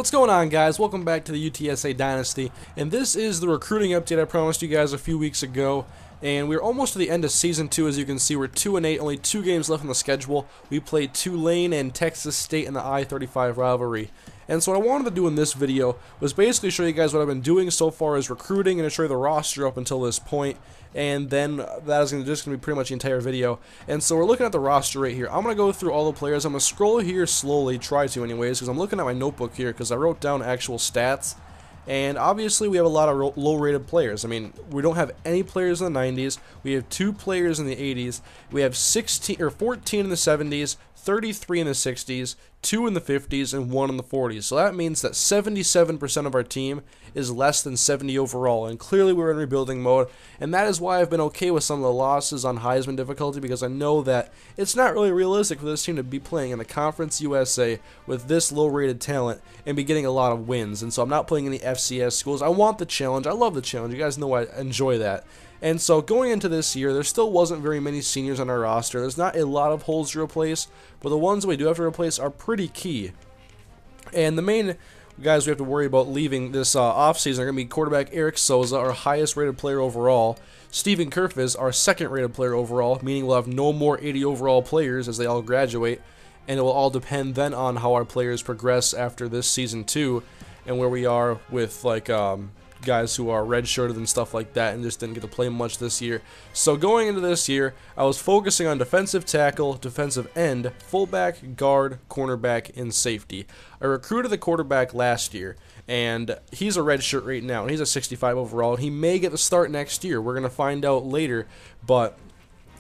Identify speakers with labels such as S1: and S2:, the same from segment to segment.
S1: What's going on, guys? Welcome back to the UTSA Dynasty, and this is the recruiting update I promised you guys a few weeks ago. And we're almost to the end of Season 2, as you can see. We're 2-8, only 2 games left on the schedule. We played Tulane and Texas State in the I-35 rivalry. And so what I wanted to do in this video was basically show you guys what I've been doing so far as recruiting and to show you the roster up until this point. And then that is just going to be pretty much the entire video. And so we're looking at the roster right here. I'm going to go through all the players. I'm going to scroll here slowly, try to anyways, because I'm looking at my notebook here because I wrote down actual stats. And obviously we have a lot of low-rated players. I mean, we don't have any players in the 90s. We have 2 players in the 80s. We have 14 in the 70s, 33 in the 60s, 2 in the 50s, and 1 in the 40s. So that means that 77% of our team is less than 70 overall, and clearly we're in rebuilding mode, and that is why I've been okay with some of the losses on Heisman difficulty, because I know that it's not really realistic for this team to be playing in the Conference USA with this low-rated talent and be getting a lot of wins. And so I'm not playing any FCS schools. I want the challenge. I love the challenge. You guys know I enjoy that. And so going into this year, there still wasn't very many seniors on our roster. There's not a lot of holes to replace, but the ones that we do have to replace are pretty key. And the main guys we have to worry about leaving this offseason are going to be quarterback Eric Souza, our highest rated player overall. Stephen Kerfis, our second rated player overall, meaning we'll have no more 80 overall players as they all graduate. And it will all depend then on how our players progress after this season 2 and where we are with guys who are redshirted and stuff like that and just didn't get to play much this year. So going into this year, I was focusing on defensive tackle, defensive end, fullback, guard, cornerback, and safety. I recruited the quarterback last year, and he's a redshirt right now, and he's a 65 overall. He may get the start next year. We're going to find out later, but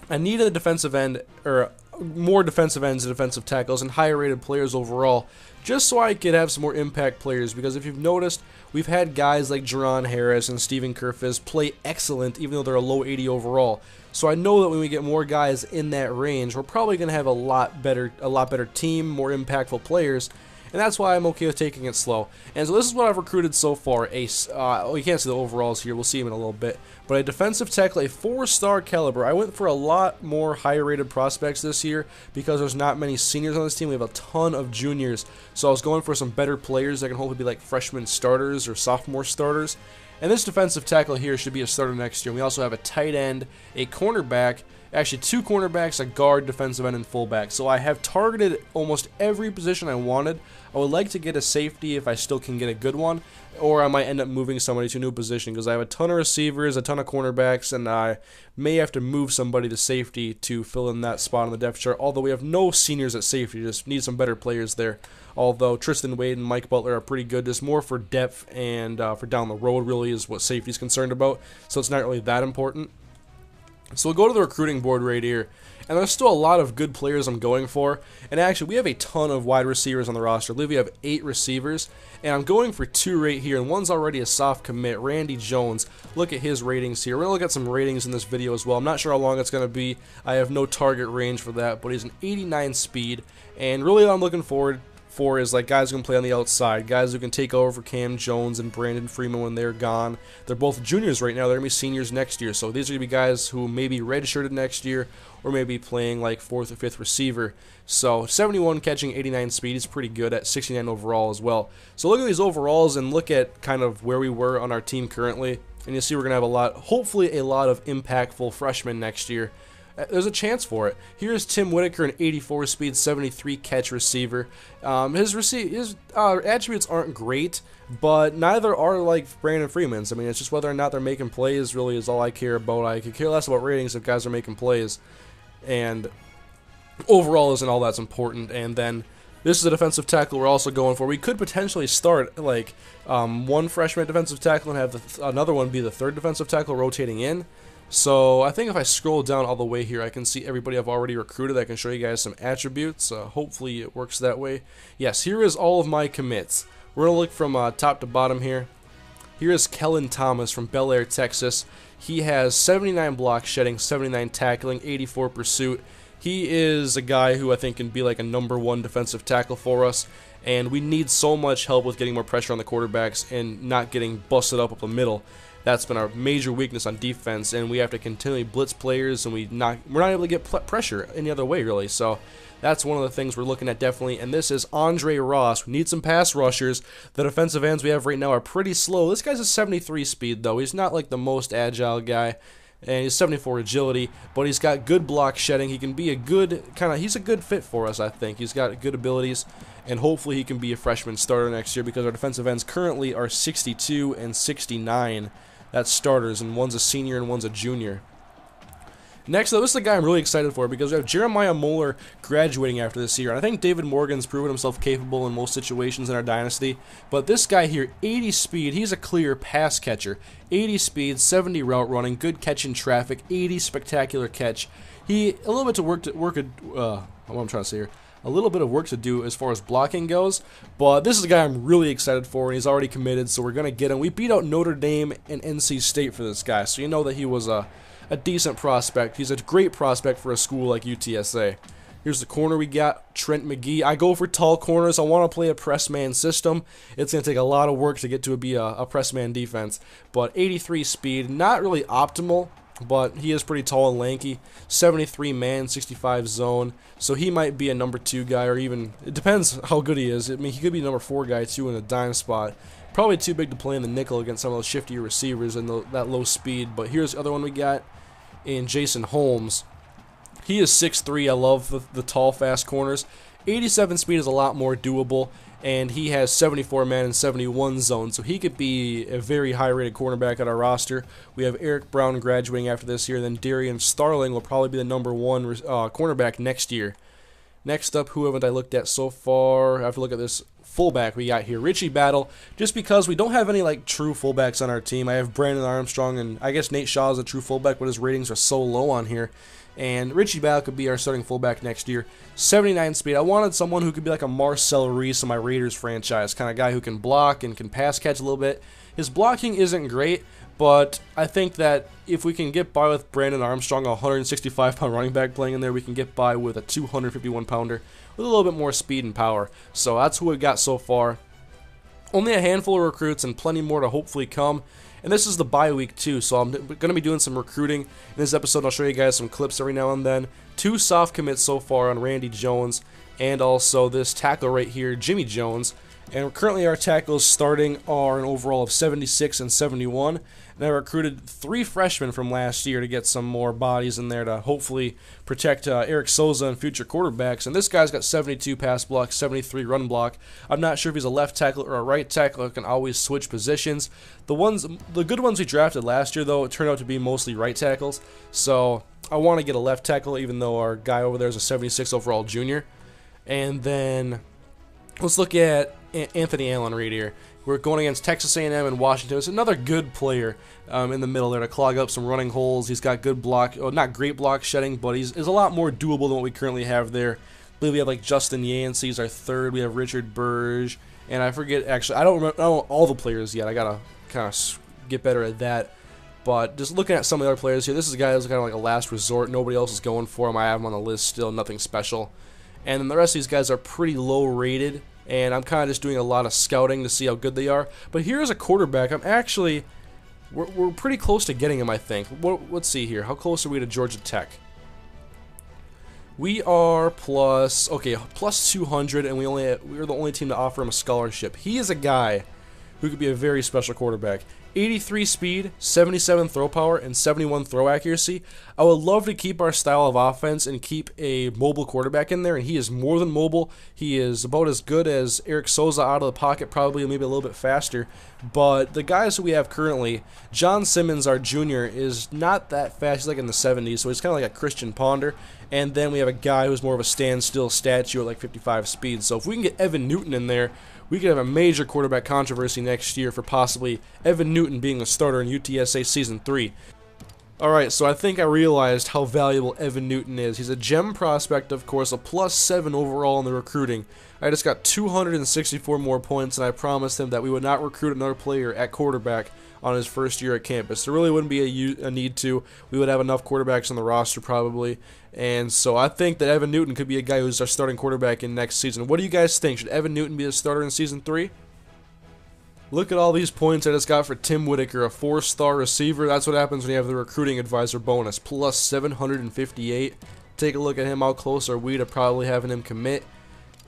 S1: I needed a defensive end, or more defensive ends and defensive tackles and higher rated players overall, just so I could have some more impact players, because if you've noticed, we've had guys like Jerron Harris and Stephen Kerfis play excellent even though they're a low 80 overall. So I know that when we get more guys in that range, we're probably going to have a lot better team, more impactful players. And that's why I'm okay with taking it slow. And so this is what I've recruited so far. You can't see the overalls here. We'll see them in a little bit. But a defensive tackle, a 4-star caliber. I went for a lot more higher rated prospects this year because there's not many seniors on this team. We have a ton of juniors. So I was going for some better players that can hopefully be like freshman starters or sophomore starters. And this defensive tackle here should be a starter next year. We also have a tight end, a cornerback, actually 2 cornerbacks, a guard, defensive end, and fullback. So I have targeted almost every position I wanted. I would like to get a safety if I still can get a good one, or I might end up moving somebody to a new position because I have a ton of receivers, a ton of cornerbacks, and I may have to move somebody to safety to fill in that spot on the depth chart, although we have no seniors at safety, just need some better players there. Although Tristan Wade and Mike Butler are pretty good, just more for depth and for down the road really is what safety is concerned about, so it's not really that important. So we'll go to the recruiting board right here, and there's still a lot of good players I'm going for, and actually we have a ton of wide receivers on the roster. I believe we have 8 receivers, and I'm going for 2 right here, and one's already a soft commit, Randy Jones. Look at his ratings here. We're going to look at some ratings in this video as well. I'm not sure how long it's going to be. I have no target range for that, but he's an 89 speed, and really what I'm looking forward for is like guys who can play on the outside, guys who can take over for Cam Jones and Brandon Freeman when they're gone. They're both juniors right now. They're going to be seniors next year. So these are going to be guys who may be redshirted next year or maybe playing like 4th or 5th receiver. So 71 catching, 89 speed is pretty good at 69 overall as well. So look at these overalls and look at kind of where we were on our team currently. And you'll see we're going to have hopefully a lot of impactful freshmen next year. There's a chance for it. Here's Tim Whitaker, an 84 speed, 73 catch receiver. His attributes aren't great, but neither are like Brandon Freeman's. I mean, it's just whether or not they're making plays really is all I care about. I could care less about ratings if guys are making plays, and overall isn't all that's important. And then this is a defensive tackle we're also going for. We could potentially start like one freshman defensive tackle and have another one be the 3rd defensive tackle rotating in. So I think if I scroll down all the way here, I can see everybody I've already recruited. I can show you guys some attributes. Hopefully it works that way. Yes, here is all of my commits. We're going to look from top to bottom here. Here is Kellen Thomas from Bel Air, Texas. He has 79 block shedding, 79 tackling, 84 pursuit. He is a guy who I think can be like a #1 defensive tackle for us. And we need so much help with getting more pressure on the quarterbacks and not getting busted up the middle. That's been our major weakness on defense, and we have to continually blitz players, and we're not able to get pressure any other way, really. So That's one of the things we're looking at definitely. And this is Andre Ross. We need some pass rushers. The defensive ends we have right now are pretty slow. This guy's a 73 speed, though. He's not like the most agile guy. And he's 74 agility, but he's got good block shedding. He can be a good he's a good fit for us, I think. He's got good abilities, and hopefully he can be a freshman starter next year, because our defensive ends currently are 62 and 69. That's starters, and one's a senior and one's a junior. Next up, this is the guy I'm really excited for, because we have Jeremiah Moeller graduating after this year. And I think David Morgan's proven himself capable in most situations in our dynasty. But this guy here, 80 speed, he's a clear pass catcher. 80 speed, 70 route running, good catch in traffic, 80 spectacular catch. A little bit of work to do as far as blocking goes, but this is a guy I'm really excited for, and he's already committed, so we're going to get him. We beat out Notre Dame and NC State for this guy, so you know that he was a decent prospect. He's a great prospect for a school like UTSA. Here's the corner we got, Trent McGee. I go for tall corners. I want to play a press man system. It's going to take a lot of work to get to be a press man defense, but 83 speed, not really optimal, but he is pretty tall and lanky. 73 man, 65 zone, so he might be a number 2 guy, or even, it depends how good he is. I mean, he could be a number 4 guy too in a dime spot. Probably too big to play in the nickel against some of those shiftier receivers and that low speed. But here's the other one we got in Jason Holmes. He is 6'3". I love the tall, fast corners. 87 speed is a lot more doable, and he has 74 man and 71 zone, so he could be a very high-rated cornerback on our roster. We have Eric Brown graduating after this year, then Darian Starling will probably be the number 1 cornerback next year. Next up, who haven't I looked at so far? I have to look at this fullback we got here, Richie Battle, just because we don't have any true fullbacks on our team. I have Brandon Armstrong, and I guess Nate Shaw is a true fullback, but his ratings are so low on here. And Richie Battle could be our starting fullback next year. 79 speed. I wanted someone who could be like a Marcel Reese in my Raiders franchise, kind of guy who can block and can pass catch a little bit. His blocking isn't great, but I think that if we can get by with Brandon Armstrong, a 165-pound running back playing in there, we can get by with a 251-pounder with a little bit more speed and power. So that's who we've got so far. Only a handful of recruits and plenty more to hopefully come. And this is the bye week too, so I'm going to be doing some recruiting in this episode. I'll show you guys some clips every now and then. 2 soft commits so far on Randy Jones, and also this tackle right here, Jimmy Jones. And currently our tackles starting are an overall of 76 and 71. And I recruited 3 freshmen from last year to get some more bodies in there to hopefully protect Eric Souza and future quarterbacks. And this guy's got 72 pass block, 73 run block. I'm not sure if he's a left tackle or a right tackle. I can always switch positions. The good ones we drafted last year, though, it turned out to be mostly right tackles. So I want to get a left tackle, even though our guy over there is a 76 overall junior. And then let's look at Anthony Allen right here. We're going against Texas A&M and Washington. It's another good player in the middle there to clog up some running holes. He's got good block, not great block shedding, but he's a lot more doable than what we currently have there. I believe we have Justin Yancey, he's our 3rd. We have Richard Burge, and I forget, actually, I don't know all the players yet. I gotta kind of get better at that. But just looking at some of the other players here, this is a guy who's kind of like a last resort. Nobody else is going for him. I have him on the list still, nothing special. And then the rest of these guys are pretty low rated, and I'm kind of just doing a lot of scouting to see how good they are. But here's a quarterback. We're pretty close to getting him, I think. Let's see here. How close are we to Georgia Tech? We are plus 200, and we're the only team to offer him a scholarship. He is a guy who could be a very special quarterback. 83 speed, 77 throw power, and 71 throw accuracy. I would love to keep our style of offense and keep a mobile quarterback in there, and he is more than mobile. He is about as good as Eric Souza out of the pocket, probably maybe a little bit faster. But the guys who we have currently, John Simmons, our junior, is not that fast. He's like in the 70s, so he's kind of like a Christian Ponder. And then we have a guy who's more of a standstill statue at 55 speed. So if we can get Evan Newton in there, we could have a major quarterback controversy next year for possibly Evan Newton being the starter in UTSA Season 3. Alright, so I think I realized how valuable Evan Newton is. He's a gem prospect, of course, a +7 overall in the recruiting. I just got 264 more points, and I promised him that we would not recruit another player at quarterback on his first year at campus. There really wouldn't be a need to. We would have enough quarterbacks on the roster probably. And so I think that Evan Newton could be a guy who's our starting quarterback in next season. What do you guys think? Should Evan Newton be the starter in Season 3? Look at all these points I just got for Tim Whitaker, a 4-star receiver. That's what happens when you have the recruiting advisor bonus. +758. Take a look at him. How close are we to probably having him commit?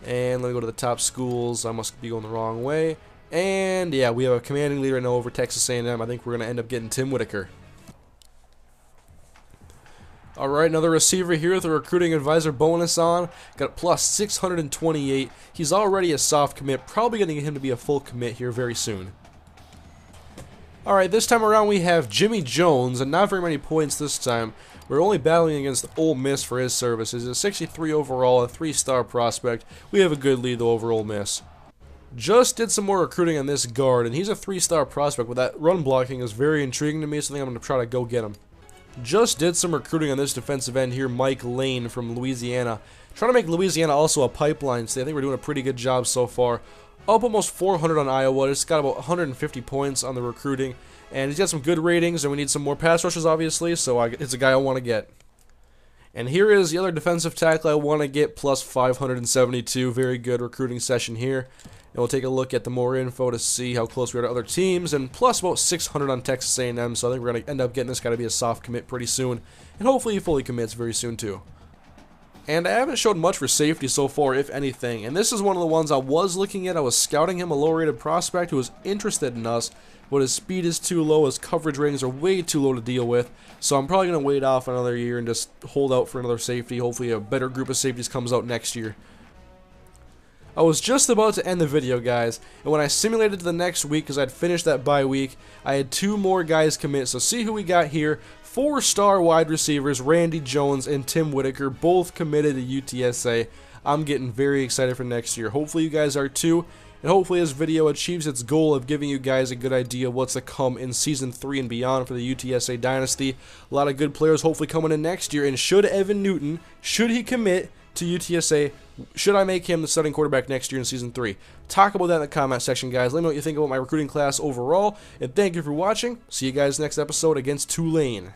S1: And let me go to the top schools. I must be going the wrong way. And yeah, we have a commanding lead right now over Texas A&M. I think we're going to end up getting Tim Whitaker. Alright, another receiver here with a recruiting advisor bonus on. Got plus 628. He's already a soft commit. Probably going to get him to be a full commit here very soon. Alright, this time around we have Jimmy Jones, and not very many points this time. We're only battling against Ole Miss for his services. He's a 63 overall, a 3-star prospect. We have a good lead though over Ole Miss. Just did some more recruiting on this guard, and he's a 3-star prospect, but that run blocking is very intriguing to me, so I think I'm going to try to go get him. Just did some recruiting on this defensive end here, Mike Lane from Louisiana. Trying to make Louisiana also a pipeline state. I think we're doing a pretty good job so far. Up almost 400 on Iowa. It's got about 150 points on the recruiting. And he's got some good ratings, and we need some more pass rushers, obviously, so it's a guy I want to get. And here is the other defensive tackle I want to get, plus 572. Very good recruiting session here. And we'll take a look at the more info to see how close we are to other teams, and plus about 600 on Texas A&M, so I think we're going to end up getting this guy to be a soft commit pretty soon. And hopefully he fully commits very soon, too. And I haven't showed much for safety so far, if anything. And this is one of the ones I was looking at. I was scouting him, a low-rated prospect who was interested in us, but his speed is too low, his coverage ratings are way too low to deal with. So I'm probably going to wait off another year and just hold out for another safety. Hopefully a better group of safeties comes out next year. I was just about to end the video, guys, and when I simulated the next week, because I'd finished that bye week, I had 2 more guys commit. So see who we got here. 4-star wide receivers, Randy Jones and Tim Whitaker, both committed to UTSA. I'm getting very excited for next year. Hopefully you guys are too, and hopefully this video achieves its goal of giving you guys a good idea of what's to come in Season 3 and beyond for the UTSA Dynasty. A lot of good players hopefully coming in next year, and should Evan Newton, should he commit to UTSA, should I make him the starting quarterback next year in Season 3? Talk about that in the comment section, guys. Let me know what you think about my recruiting class overall, and thank you for watching. See you guys next episode against Tulane.